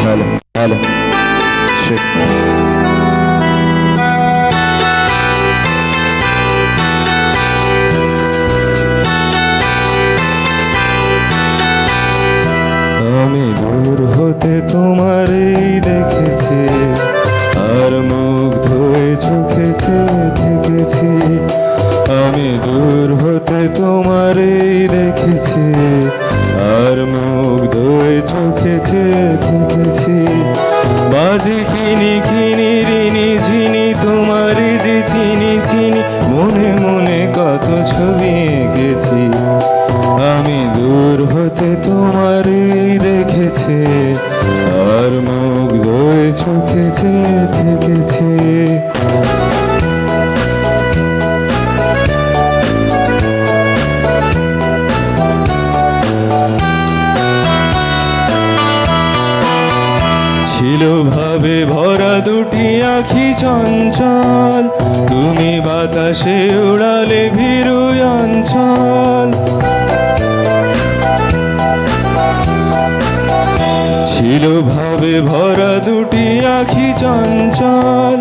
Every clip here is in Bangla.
হ্যালো হ্যালো আমি দূর হতে তোমারই দেখেছি, আর মুগ্ধ হয়ে চোখে চেয়ে থেকেছি। আমি দূর হতে তোমারই দেখেছি, আর মুগ্ধ হয়ে চোখে চেয়ে থেকেছি। বাজে কিনি কিনি রিনি ঝিনি তোমারই যে চিনি চিনি, মনে মনে কত ছবি এঁকেছি। আমি দূর হতে তোমারই দেখেছি, আর মুগ্ধ হয়ে চোখে চেয়ে থেকেছি। ছিল ভাবে ভরা দুটি আখি চঞ্চল, তুমি বাতাসে উড়ালে ভীরু অঞ্চল। ছিল ভাবে ভরা দুটি আখি চঞ্চল,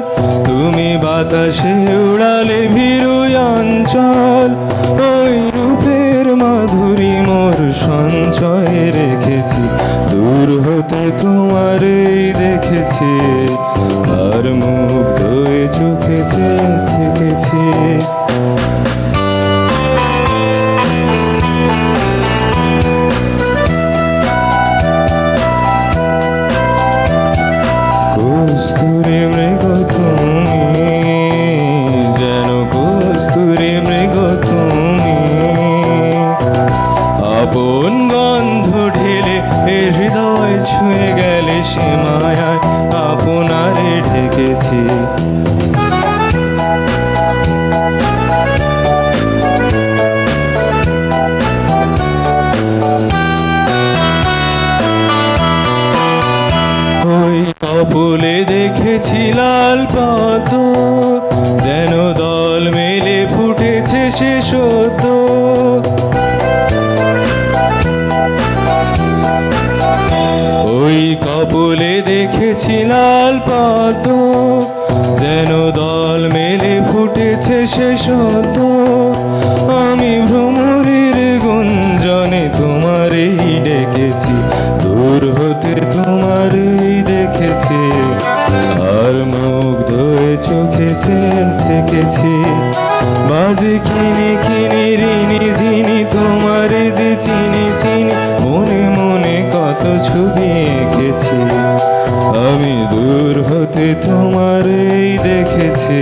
তুমি বাতাসে উড়ালে ভীরু অঞ্চল। ওই রূপের মাধুরী মোর সঞ্চয়ে রেখেছি, দূর হতে তোমারই দেখেছি, আর মুগ্ধ হয়ে চোখে চেয়ে থেকেছি। কস্তুরী মৃগ তুমি, যেন কস্তুরী মৃগ তুমি, আপন গন্ধ ঢেলে হৃদয় ছুঁয়ে গেলে সে মায়ায় আপনারে ঢেকেছি। ওই কপলে দেখেছি লাল পদ্ম, যেন দল মেলে ফুটেছে সে সদ্য। ওই কপলে দেখেছি লাল পদ্ম, যেন দল মেলে ফুটেছে সে সদ্য। আমি ভ্রমরের গুঞ্জনে তোমারই ডেকেছি, দূর হতে তোমারই দেখেছি, আর মুগ্ধ হয়ে চোখে চেয়ে থেকেছি। বাজে কিনি কিনি রিনি ঝিনি তোমারে যে চিনি চিনি, মনে মনে কত ছবি এঁকেছি। আমি দূর হতে তোমারই দেখেছি,